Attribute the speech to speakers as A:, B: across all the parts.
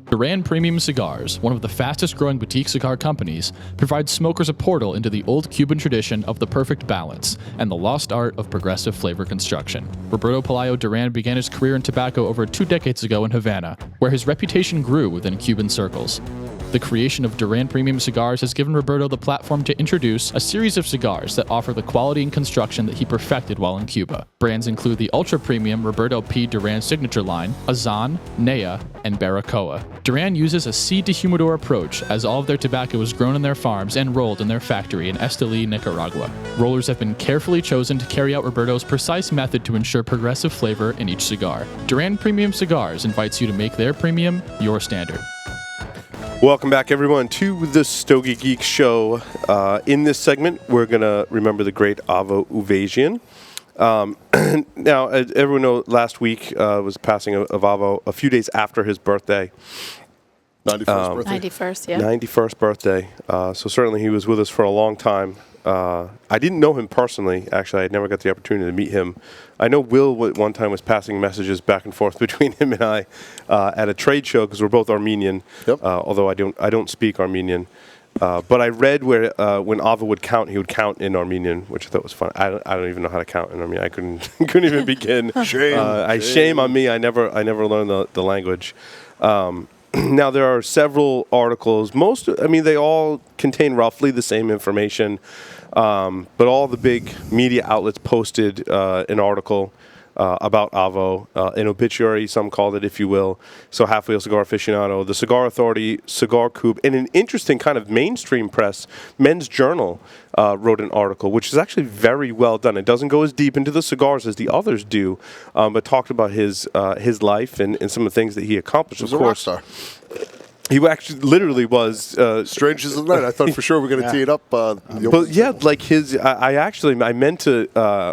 A: Duran Premium Cigars, one of the fastest-growing boutique cigar companies, provides smokers a portal into the old Cuban tradition of the perfect balance and the lost art of progressive flavor construction. Roberto Pelayo Duran began his career in tobacco over 2 decades ago in Havana, where his reputation grew within Cuban circles. The creation of Duran Premium Cigars has given Roberto the platform to introduce a series of cigars that offer the quality and construction that he perfected while in Cuba. Brands include the ultra-premium Roberto P. Duran signature line, Azan, Nea, and Baracoa. Duran uses a seed-to-humidor approach, as all of their tobacco is grown in their farms and rolled in their factory in Esteli, Nicaragua. Rollers have been carefully chosen to carry out Roberto's precise method to ensure progressive flavor in each cigar. Duran Premium Cigars invites you to make their premium your standard.
B: Welcome back, everyone, to the Stogie Geek show. In this segment, we're going to remember the great Avo Uvezian. Now, as everyone knows, last week was the passing of Avo a few days after his birthday.
C: 91st birthday?
D: 91st, yeah.
B: 91st birthday. So certainly he was with us for a long time. I didn't know him personally, actually. I never got the opportunity to meet him. I know Will at one time was passing messages back and forth between him and I at a trade show because we're both Armenian, although I don't speak Armenian. But I read where when Avo would count, he would count in Armenian, which I thought was fun. I don't even know how to count in Armenian. I couldn't even begin. Shame on me. I never learned the language. Now, there are several articles. They all contain roughly the same information, but all the big media outlets posted an article about Avo, an obituary, some called it, if you will. So Half Wheel Cigar Aficionado, the Cigar Authority, Cigar Coop, and an interesting kind of mainstream press, Men's Journal, wrote an article, which is actually very well done. It doesn't go as deep into the cigars as the others do, but talked about his life and some of the things that he accomplished.
C: He was a rock star.
B: He actually literally was...
C: Strange as the night. I thought for sure we were going to tee it up.
B: But yeah, like his... I meant to...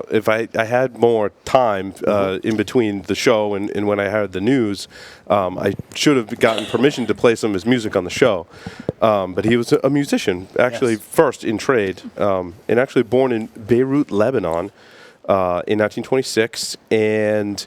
B: if I had more time in between the show and when I heard the news, I should have gotten permission to play some of his music on the show. But he was a musician, actually first in trade, and actually born in Beirut, Lebanon in 1926. And...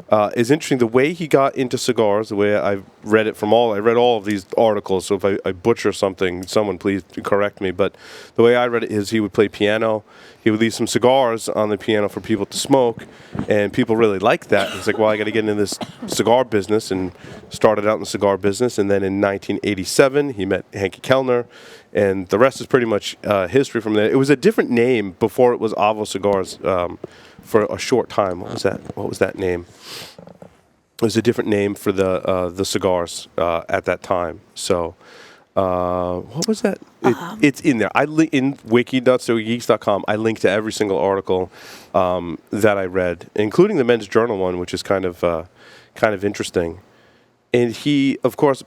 B: it's interesting the way he got into cigars. The way I read all of these articles. So if I butcher something, someone please correct me. But the way I read it is he would play piano. He would leave some cigars on the piano for people to smoke, and people really liked that. He's like, well, I got to get into this cigar business, and started out in the cigar business. And then in 1987, he met Henke Kellner, and the rest is pretty much history from there. It was a different name before it was Avo Cigars. For a short time. What was that name? It was a different name for the cigars at that time. So, what was that? It's in there. In wiki.stogiegeeks.com, I link to every single article that I read, including the Men's Journal one, which is kind of interesting. And he, of course,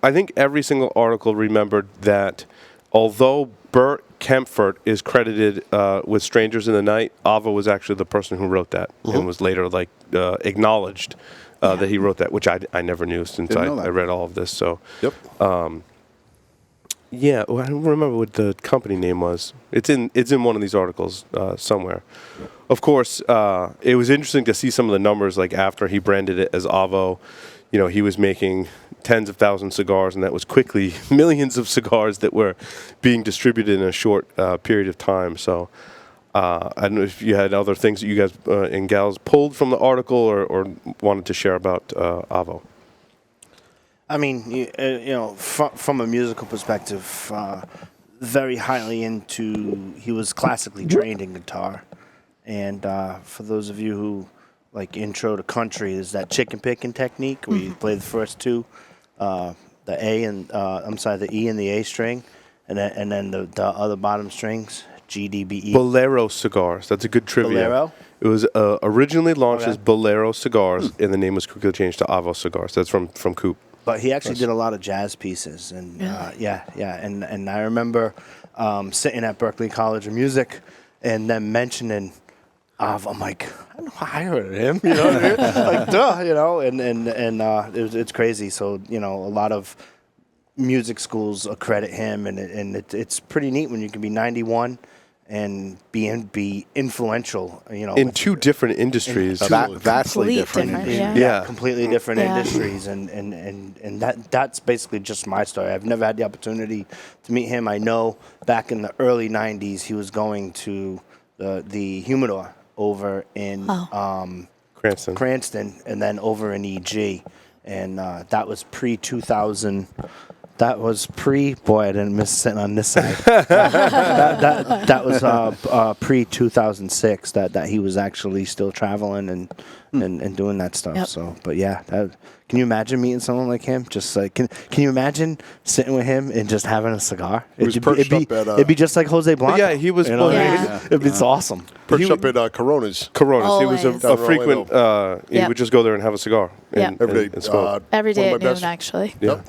B: I think every single article remembered that although Bert Kempfert is credited with Strangers in the Night, Avo was actually the person who wrote that and was later acknowledged that he wrote that, which I never knew since I read all of this. So, well, I don't remember what the company name was. It's in one of these articles somewhere. Of course, it was interesting to see some of the numbers. Like after he branded it as Avo, he was making tens of thousands of cigars, and that was quickly millions of cigars that were being distributed in a short period of time. So I don't know if you had other things that you guys and gals pulled from the article or wanted to share about Avo.
E: I mean, from a musical perspective, very highly into, he was classically trained in guitar. And for those of you who like intro to country, is that chicken picking technique where you play the first two, the E and the A string, and then the other bottom strings, G, D, B, E.
B: Bolero cigars. That's a good trivia.
E: Bolero?
B: It was originally launched as Bolero Cigars, and the name was quickly changed to Avo Cigars. That's from Coop.
E: But he actually did a lot of jazz pieces, and and I remember sitting at Berklee College of Music, and them mentioning Avo. I'm like, I know I heard of him, you know what I mean? Like, duh, and it's crazy. So a lot of music schools accredit him, and it's pretty neat when you can be 91 and be influential,
B: in
E: with-
B: two different industries.
C: Vastly
D: Complete
C: different.
D: different,
B: Yeah.
E: completely different
D: Yeah.
E: industries, and that's basically just my story. I've never had the opportunity to meet him. I know back in the early '90s he was going to the Humidor over in Cranston, and then over in EG, and that was pre-2000. That was boy, I didn't miss sitting on this side. that was pre-2006 that he was actually still traveling and doing that stuff.
D: Yep.
E: So, but yeah, can you imagine meeting someone like him? Just like, can you imagine sitting with him and just having a cigar?
C: was perched up at,
E: it'd be just like Jose Blanco.
B: yeah, he was.
E: You know what I mean?
D: Yeah.
E: It'd be awesome.
C: Perched up at Coronas.
B: Coronas. He was
D: Always.
B: a frequent. He
D: Yep.
B: would just go there and have a cigar.
D: Yep.
C: Every day.
B: And smoke.
D: Every day
C: one
D: at
C: of my
D: noon,
C: best-
D: actually.
B: Yeah.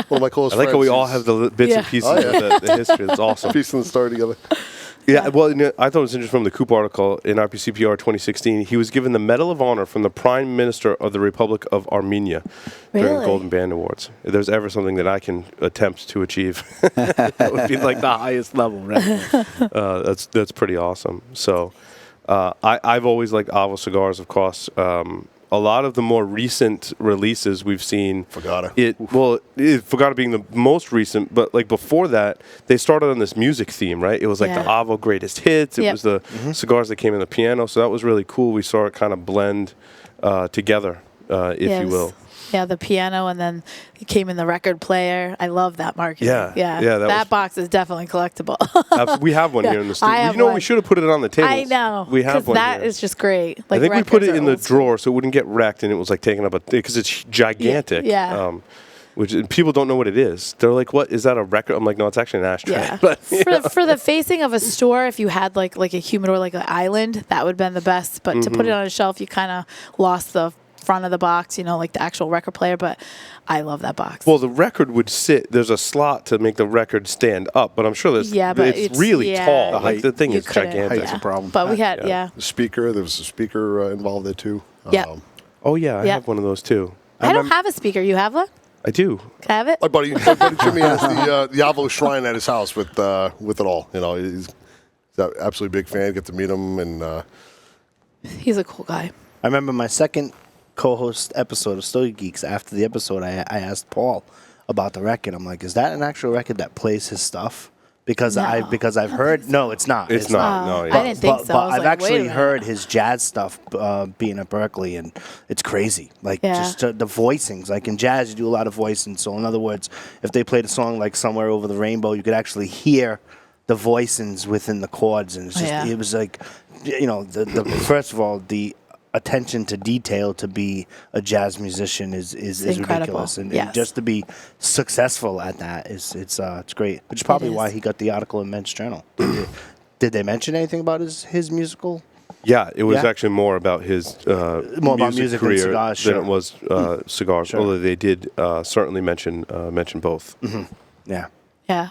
C: One of my close
B: I like
C: friends.
B: how we all
C: he's
B: have the bits and
D: Yeah.
B: pieces
C: Oh, yeah.
B: of the history. It's awesome.
C: piecing the story together.
B: Yeah, well, I thought it was interesting from the Coop article in RPCPR 2016. He was given the Medal of Honor from the Prime Minister of the Republic of Armenia during the
D: Really?
B: Golden Band Awards. If there's ever something that I can attempt to achieve, that would be like the highest level, right? That's pretty awesome. So I've always liked Avo cigars, of course. A lot of the more recent releases we've seen.
C: Fagata.
B: Fagata being the most recent, but like before that, they started on this music theme, right? It was like the
D: Yeah.
B: Avo greatest hits. It
D: Yep.
B: was the cigars that came in the piano. So that was really cool. We saw it kind of blend together, if you
D: Yes.
B: will.
D: Yeah, the piano, and then it came in the record player. I love that marketing.
B: Yeah,
D: yeah.
B: yeah, that was-
D: That box is definitely collectible.
B: We have one
D: Yeah,
B: here in the
D: I
B: studio.
D: have
B: You know, we
D: one.
B: should have put it on the table.
D: I know.
B: We have
D: 'cause
B: one
D: that
B: here.
D: is just great.
B: I
D: Like
B: think we put
D: records
B: it in
D: are
B: the
D: old school.
B: drawer so it wouldn't get wrecked and it was like taking up because it's gigantic.
D: Yeah.
B: Which people don't know what it is. They're like, "What is that? A record?" I'm like, "No, it's actually an ashtray."
D: Yeah.
B: But
D: For the facing of a store, if you had like a humidor, like an island, that would have been the best. But to put it on a shelf, you kind of lost the front of the box, like the actual record player. But I love that box.
B: well, the record would sit. There's a slot to make the record stand up, but I'm sure there's.
D: Yeah, but
B: it's
D: it's-
B: really
D: yeah.
B: tall.
D: The
B: Like the thing
D: You
B: is
D: couldn't-
B: gigantic.
C: Height's a problem.
D: But we had,
B: Yeah.
D: yeah.
C: The speaker, there was a speaker involved there too.
D: Yeah.
B: Oh yeah, I
D: Yeah.
B: have one of those too.
D: I don't have a speaker. You have one?
B: I do.
D: Can I have it?
C: My buddy Jimmy has the Avo shrine at his house with it all. He's an absolutely big fan. Get to meet him, and
D: He's a cool guy.
E: I remember my second co-host episode of Stogie Geeks. After the episode, I asked Paul about the record. I'm like, "Is that an actual record that plays his stuff?" Because
D: No.
E: I've heard no, it's not.
B: It's not.
D: Oh,
B: No,
D: I
B: yeah.
D: didn't think so. I
E: But
D: was
E: I've
D: like, wait a
E: actually
D: minute.
E: heard his jazz stuff being at Berkeley, and it's crazy. Like
D: Yeah.
E: just the voicings. Like in jazz, you do a lot of voicing. So in other words, if they played a song like "Somewhere Over the Rainbow," you could actually hear the voicings within the chords, and it's just
D: Yeah.
E: it was like, the first of all, the attention to detail to be a jazz musician is
D: incredible.
E: ridiculous, and
D: Yes.
E: just to be successful at that it's great. Which is probably
D: is.
E: why he got the article in Men's Journal. Did they mention anything about his musical?
B: Yeah, it was
E: Yeah.
B: actually more about his
E: More about music than
B: career
E: cigars,
B: than
E: sure.
B: it was cigars.
E: Sure.
B: Although they did certainly mention both.
E: Yeah.
D: Yeah.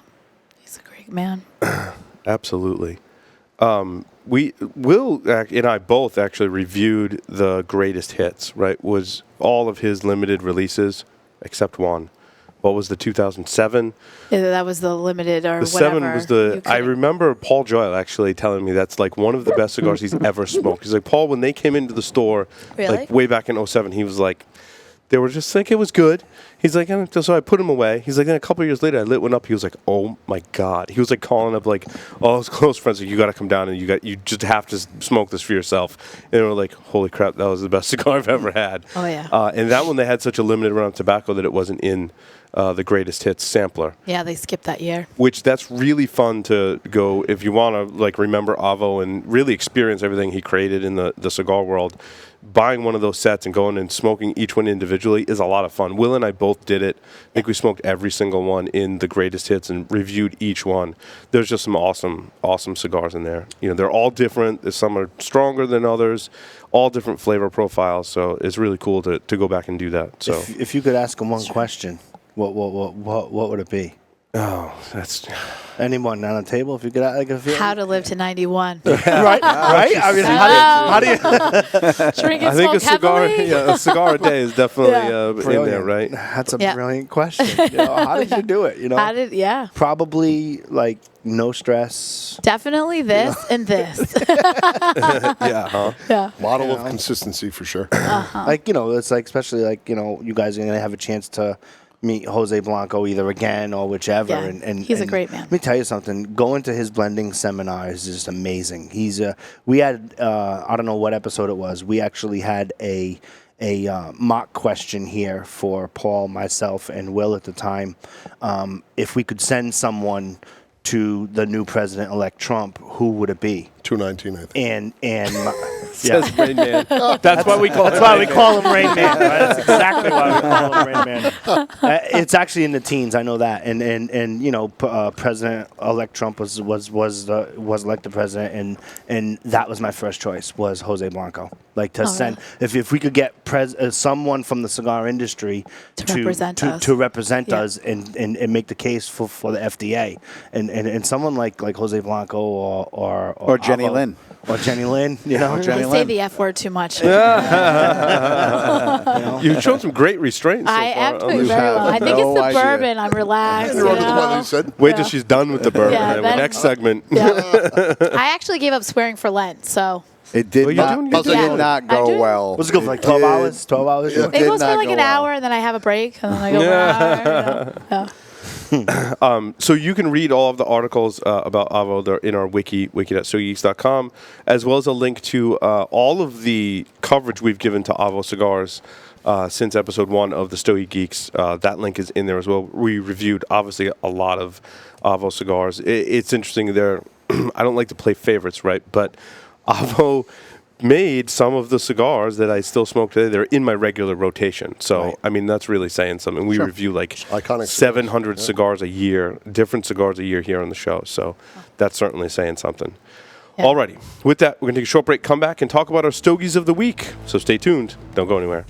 D: He's a great man.
B: Absolutely. Will and I both actually reviewed the greatest hits. Right, was all of his limited releases except one. What was the 2007?
D: Either that was the limited or
B: The
D: whatever.
B: 7 was the.
D: You
B: I
D: couldn't-
B: remember Paul Joyle actually telling me that's like one of the best cigars he's ever smoked. He's like, Paul, when they came into the store,
D: Really?
B: like way back in 07, he was like, they were just like, it was good. He's like, and so I put him away. He's like, then a couple of years later, I lit one up. He was like, oh my God. He was like calling up like all his close friends, like, you got to come down and you just have to smoke this for yourself. And they were like, holy crap, that was the best cigar I've ever had.
D: Oh, yeah.
B: And that one, they had such a limited run of tobacco that it wasn't in the greatest hits sampler.
D: Yeah, they skipped that year.
B: Which that's really fun to go if you want to like remember Avo and really experience everything he created in the cigar world. Buying one of those sets and going and smoking each one individually is a lot of fun. Will and I both did it. I think we smoked every single one in the greatest hits and reviewed each one. There's just some awesome cigars in there. They're all different. Some are stronger than others. All different flavor profiles. So it's really cool to go back and do that. So
E: If you could ask him one question, what would it be?
B: that's.
E: Anyone on the table? If you could,
D: How to live to 91.
E: right? I mean, how do you?
D: Drink and
B: I think
D: smoke
B: a cigar,
D: heavily.
B: a cigar a day is definitely
D: Yeah.
B: in there,
E: Brilliant.
B: right?
E: That's a
D: Yeah.
E: brilliant question. How did you do it?
D: How did, yeah.
E: Probably like no stress.
D: Definitely this and this.
B: Yeah, huh?
D: Yeah.
C: Model of consistency for sure.
E: Like, it's like, especially like, you guys are going to have a chance to meet Jose Blanco either again or whichever.
D: Yeah, he's a great man.
E: Let me tell you something. Going to his blending seminar is just amazing. We had, I don't know what episode it was. We actually had a mock question here for Paul, myself, and Will at the time. If we could send someone to the new president-elect Trump, who would it be?
C: 219, I think.
B: Says Rain Man. That's why we call
E: him Rain Man. Right? That's exactly why we call him Rain Man. It's actually in the teens. I know that. And President-elect Trump was elected president, and that was my first choice, was Jose Blanco. Like to send, if we could get someone from the cigar industry to represent us and make the case for the FDA, and someone like Jose Blanco or
F: Jenny Lynn.
E: Or Jenny Lynn, Jenny
D: They say the F word too much.
B: You've shown some great restraint.
D: I am doing very well. I think it's the bourbon. I'm relaxed.
B: Wait till she's done with the bourbon.
D: Yeah,
B: Next segment.
D: Yeah. I actually gave up swearing for Lent, so.
F: It did
B: Well,
F: not go well.
E: Let's go for like 12 hours. 12 hours.
F: Yeah.
D: It
F: did
D: goes for
F: not
D: like
F: go
D: an
F: well.
D: hour, and then I have a break, and then I go for an hour. Yeah.
B: So you can read all of the articles about Avo. They're in our wiki.stogiegeeks.com, as well as a link to all of the coverage we've given to Avo cigars since episode 1 of the Stogie Geeks. That link is in there as well. We reviewed, obviously, a lot of Avo cigars. It's interesting. I don't like to play favorites, right? But Avo made some of the cigars that I still smoke today. They're in my regular rotation. So,
E: Right.
B: I mean, that's really saying something. We review like
C: Iconic
B: 700 cigars a year, different cigars a year here on the show. So that's certainly saying something.
D: Yeah.
B: Alrighty. With that, we're going to take a short break, come back, and talk about our Stogies of the week. So stay tuned. Don't go anywhere.